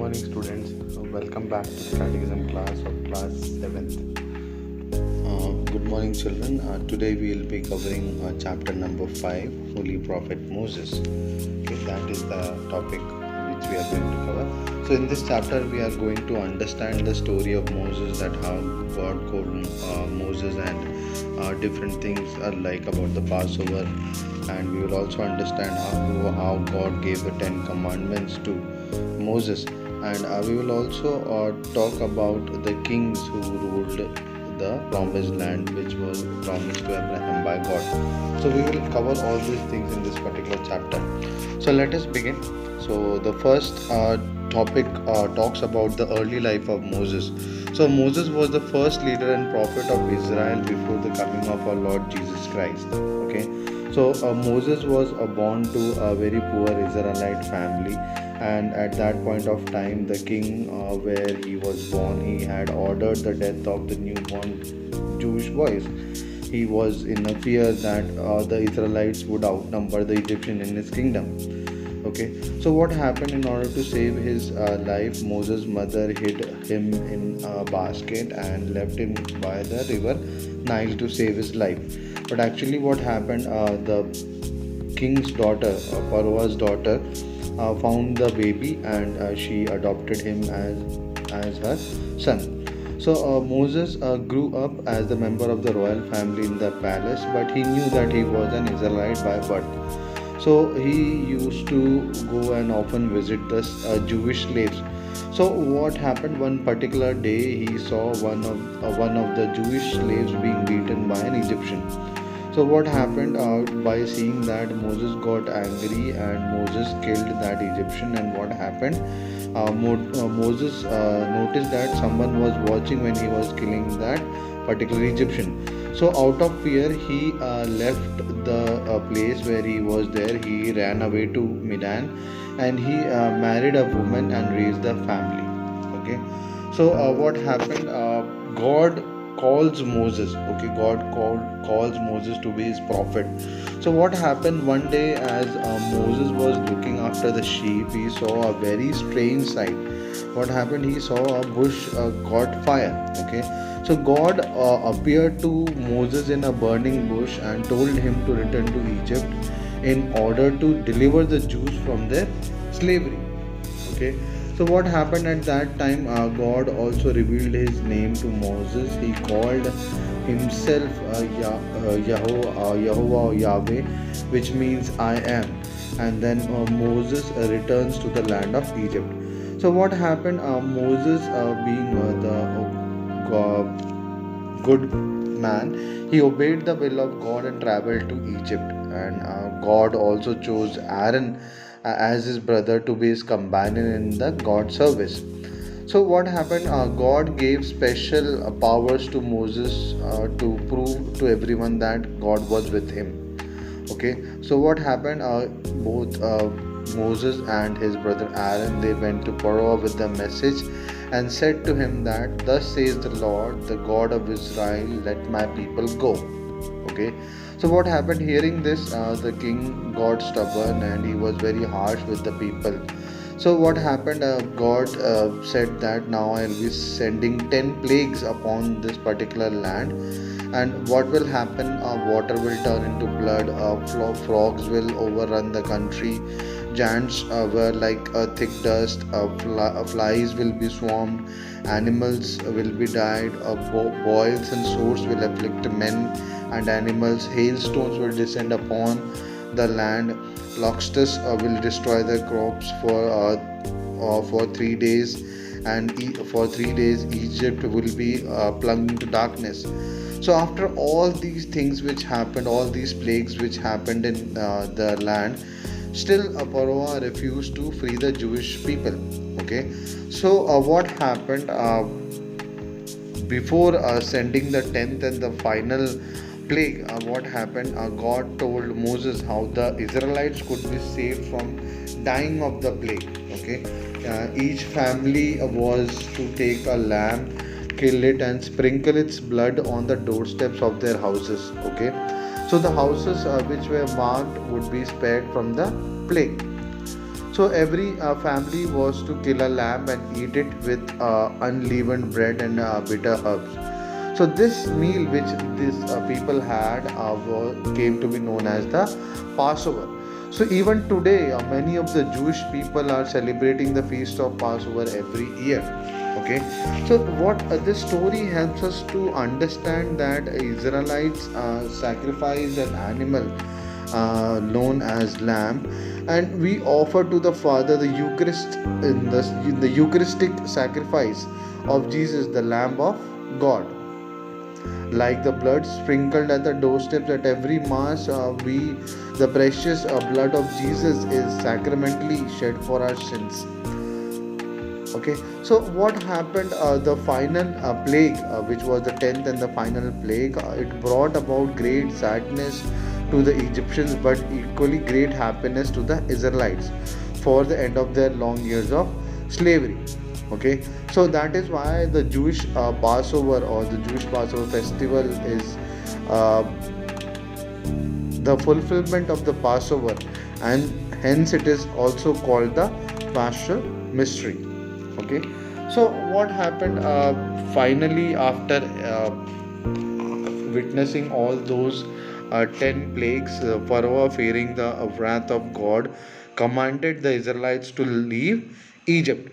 morning, students. Welcome back to the Catechism class of class 7th. Good morning, children. Today we will be covering chapter number 5, Holy Prophet Moses. Okay, that is the topic which we are going to cover. So, in this chapter, we are going to understand the story of Moses, that how God called Moses, and different things like about the Passover, and we will also understand how God gave the 10 commandments to Moses, and we will also talk about the kings who ruled the promised land which was promised to Abraham by God. So we will cover all these things in this particular chapter. So let us begin. So the first topic talks about the early life of Moses. So Moses was the first leader and prophet of Israel before the coming of our Lord Jesus Christ. Okay. So Moses was born to a very poor Israelite family, and at that point of time the king where he was born, he had ordered the death of the newborn Jewish boys. He was in a fear that the Israelites would outnumber the Egyptian in his kingdom. Okay, so what happened? In order to save his life, Moses' mother hid him in a basket and left him by the river Nile to save his life. But actually what happened, the king's daughter, Pharaoh's daughter, found the baby, and she adopted him as her son. So Moses grew up as a member of the royal family in the palace, but he knew that he was an Israelite by birth. So he used to go and often visit the Jewish slaves. So what happened, one particular day he saw one of the Jewish slaves being beaten by an Egyptian. So what happened, by seeing that, Moses got angry and Moses killed that Egyptian. And what happened, Moses noticed that someone was watching when he was killing that particular Egyptian. So out of fear he left the place where he was there. He ran away to Midian, and he married a woman and raised a family. Okay, so what happened, God calls Moses. Okay, calls Moses to be his prophet. So what happened, one day as Moses was looking after the sheep, he saw a very strange sight. What happened, he saw a bush caught fire. Okay, so God appeared to Moses in a burning bush and told him to return to Egypt in order to deliver the Jews from their slavery. Okay, so what happened at that time, God also revealed his name to Moses. He called himself Yahovah, Yahweh, which means I am. And then Moses returns to the land of Egypt. So what happened, Moses being the good man, he obeyed the will of God and traveled to Egypt. And God also chose Aaron as his brother to be his companion in the God service. So what happened, God gave special powers to Moses to prove to everyone that God was with him. Okay, so what happened, both Moses and his brother Aaron, they went to Pharaoh with the message and said to him that, thus says the Lord, the God of Israel, let my people go. Okay, so what happened, hearing this, the king got stubborn and he was very harsh with the people. So what happened, God said that now I will be sending 10 plagues upon this particular land. And what will happen, water will turn into blood, frogs will overrun the country, giants were like thick dust, flies will be swarmed, animals will be died, boils and swords will afflict men and animals, hailstones will descend upon the land, locusts will destroy the crops for 3 days, and for 3 days Egypt will be plunged into darkness. So after all these things which happened, all these plagues which happened in the land, still Pharaoh refused to free the Jewish people. Okay, so what happened, before sending the 10th and the final plague, what happened, God told Moses how the Israelites could be saved from dying of the plague. Okay, each family was to take a lamb, kill it and sprinkle its blood on the doorsteps of their houses. Okay, so the houses which were marked would be spared from the plague. So every family was to kill a lamb and eat it with unleavened bread and bitter herbs. So this meal which these people had came to be known as the Passover. So even today, many of the Jewish people are celebrating the feast of Passover every year. Okay, so what this story helps us to understand that Israelites sacrificed an animal known as lamb, and we offer to the Father the Eucharist in the Eucharistic sacrifice of Jesus, the Lamb of God. Like the blood sprinkled at the doorsteps at every mass, the precious blood of Jesus is sacramentally shed for our sins. Okay, so what happened? The final plague, which was the 10th and the final plague, it brought about great sadness to the Egyptians, but equally great happiness to the Israelites for the end of their long years of slavery. Okay, so that is why the Jewish Passover or the Jewish Passover festival is the fulfillment of the Passover, and hence it is also called the Paschal mystery. Okay, so what happened finally after witnessing all those 10 plagues? Pharaoh, fearing the wrath of God, commanded the Israelites to leave Egypt.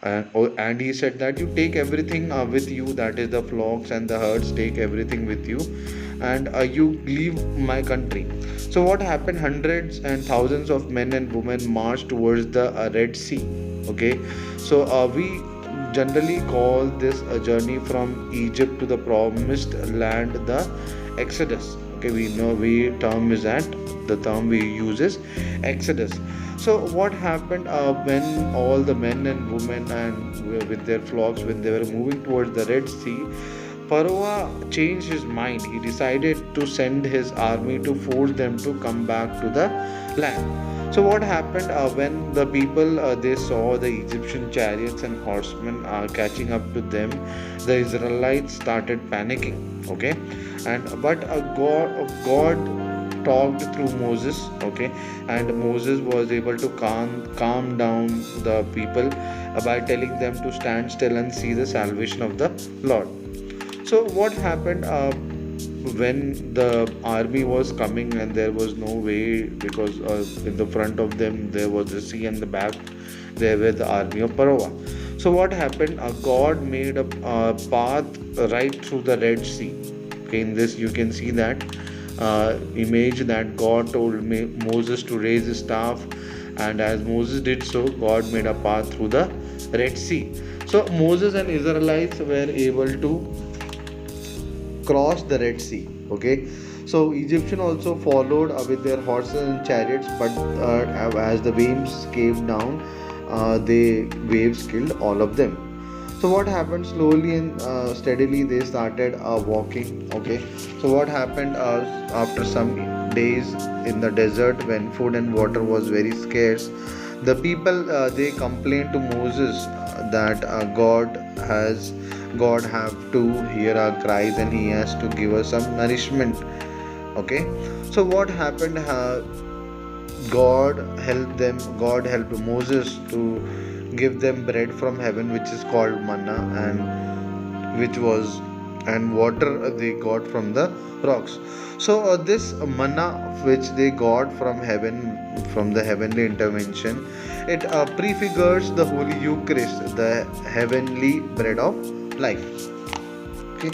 And he said that you take everything with you, that is the flocks and the herds, take everything with you, and you leave my country. So what happened? Hundreds and thousands of men and women marched towards the Red Sea. Okay, so we generally call this a journey from Egypt to the promised land the Exodus. Okay, we know the term we use is Exodus. So what happened when all the men and women and with their flocks, when they were moving towards the Red Sea, Pharaoh changed his mind. He decided to send his army to force them to come back to the land. So what happened when the people they saw the Egyptian chariots and horsemen catching up to them, the Israelites started panicking. Okay, and but God talked through Moses. Okay, and Moses was able to calm down the people by telling them to stand still and see the salvation of the Lord. So what happened when the army was coming and there was no way, because in the front of them there was the sea and the back there were the army of Pharaoh. So what happened? God made a path right through the Red Sea. Okay, in this you can see that image that God told Moses to raise his staff, and as Moses did so, God made a path through the Red Sea. So Moses and Israelites were able to cross the Red Sea. Okay, so Egyptian also followed with their horses and chariots, but as the waves came down, the waves killed all of them. So what happened? Slowly and steadily they started walking. Okay, so what happened after some days in the desert, when food and water was very scarce, the people they complained to Moses that God have to hear our cries and he has to give us some nourishment. Okay, so what happened? God helped Moses to give them bread from heaven, which is called manna, and water they got from the rocks. So this manna which they got from heaven, from the heavenly intervention, it prefigures the Holy Eucharist, the heavenly bread of life. Okay,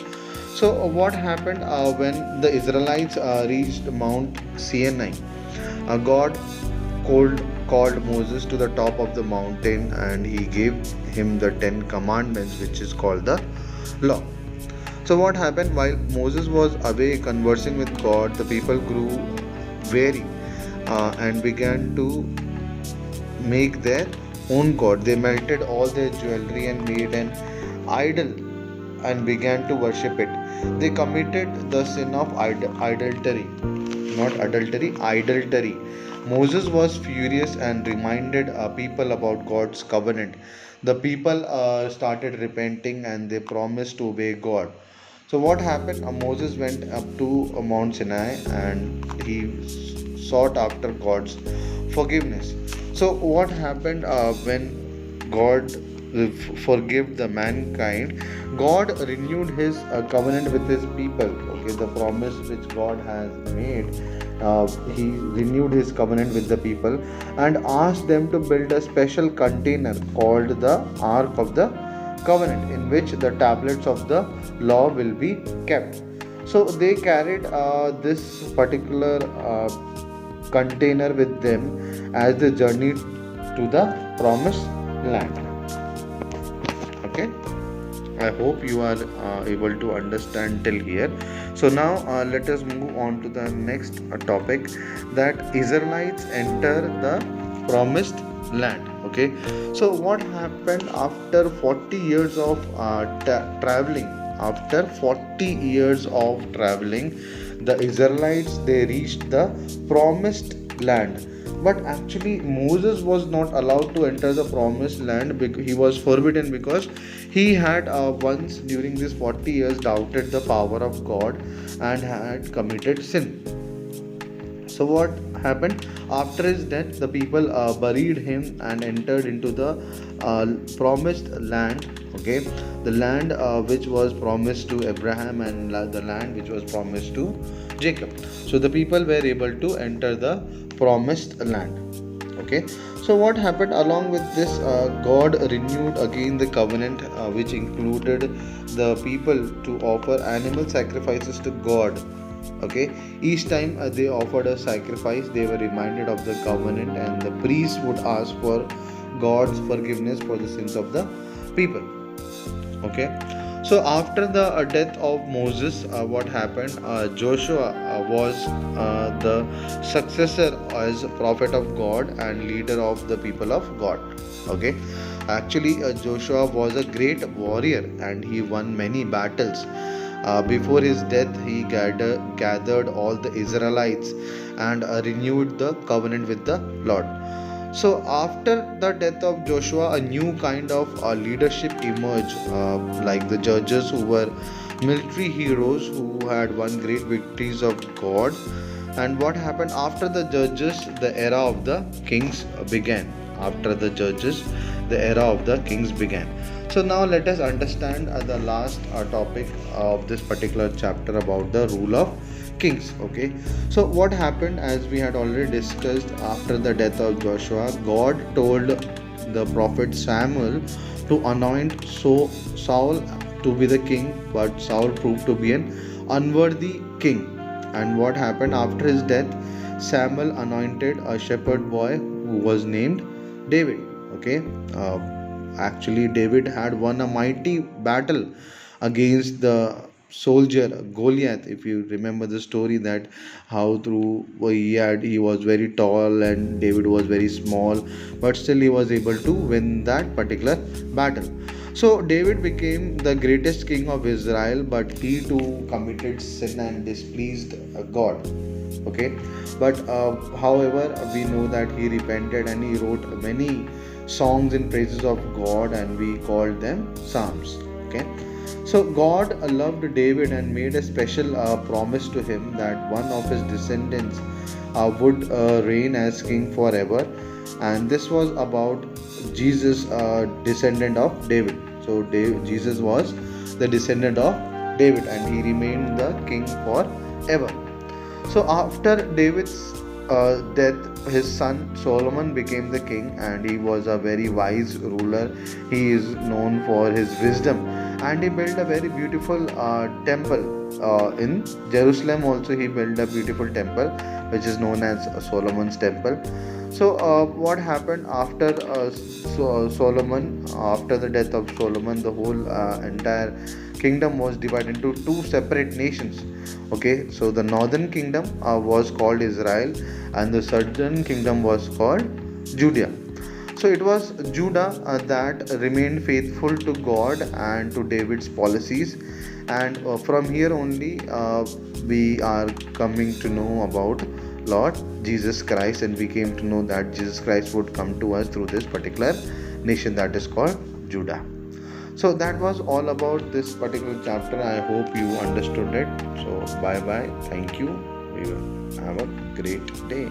so what happened when the Israelites reached Mount Sinai? God called Moses to the top of the mountain and he gave him the 10 commandments, which is called the law. So what happened? While Moses was away conversing with God, the people grew weary and began to make their own god. They melted all their jewelry and made an idol and began to worship it. They committed the sin of idolatry, not adultery, idolatry. Moses was furious and reminded people about God's covenant. The people started repenting and they promised to obey God. So what happened? Moses went up to Mount Sinai and he sought after God's forgiveness. So what happened when God forgave the mankind? God renewed his covenant with his people. Okay, the promise which God has made, he renewed his covenant with the people and asked them to build a special container called the Ark of the Covenant, in which the tablets of the law will be kept. So they carried this particular container with them as they journeyed to the promised land. Okay, I hope you are able to understand till here. So now let us move on to the next topic, that Israelites enter the promised land. Okay, so what happened after 40 years of traveling? After 40 years of traveling, the Israelites, they reached the promised land. But actually Moses was not allowed to enter the promised land because he was forbidden, because he had once during these 40 years doubted the power of God and had committed sin. So what happened after his death? The people buried him and entered into the promised land. Okay, the land which was promised to Abraham, and the land which was promised to Jacob. So the people were able to enter the promised land. Okay, so what happened along with this? God renewed again the covenant, which included the people to offer animal sacrifices to God. Okay, each time they offered a sacrifice, they were reminded of the covenant, and the priest would ask for God's forgiveness for the sins of the people. Okay, so after the death of Moses, what happened? Joshua was the successor as prophet of God and leader of the people of God. Okay, actually Joshua was a great warrior and he won many battles. Before his death, he gathered all the Israelites and renewed the covenant with the Lord. So after the death of Joshua, a new kind of leadership emerged, like the judges, who were military heroes who had won great victories of God. And what happened after the judges? The era of the kings began. After the judges, the era of the kings began. So now let us understand the last topic of this particular chapter about the rule of kings. Okay, so what happened, as we had already discussed, after the death of Joshua, God told the prophet Samuel to anoint Saul to be the king, but Saul proved to be an unworthy king. And what happened after his death? Samuel anointed a shepherd boy who was named David. Okay, actually David had won a mighty battle against the soldier Goliath. If you remember the story, that how through he was very tall and David was very small, but still he was able to win that particular battle. So David became the greatest king of Israel, but he too committed sin and displeased God. Okay, but however, we know that he repented and he wrote many songs in praises of God, and we called them Psalms. Okay, so God loved David and made a special promise to him that one of his descendants would reign as king forever, and this was about Jesus, descendant of David. So Jesus was the descendant of David, and he remained the king forever. So after David's death, his son Solomon became the king, and he was a very wise ruler. He is known for his wisdom, and he built a very beautiful temple in Jerusalem. Also, he built a beautiful temple which is known as Solomon's temple. So what happened after Solomon? After the death of Solomon, the whole entire kingdom was divided into two separate nations. Okay, so the northern kingdom was called Israel, and the southern kingdom was called Judah. So it was Judah that remained faithful to God and to David's policies, and from here only we are coming to know about Lord Jesus Christ, and we came to know that Jesus Christ would come to us through this particular nation that is called Judah. So that was all about this particular chapter. I hope you understood it. So bye bye. Thank you. We will have a great day.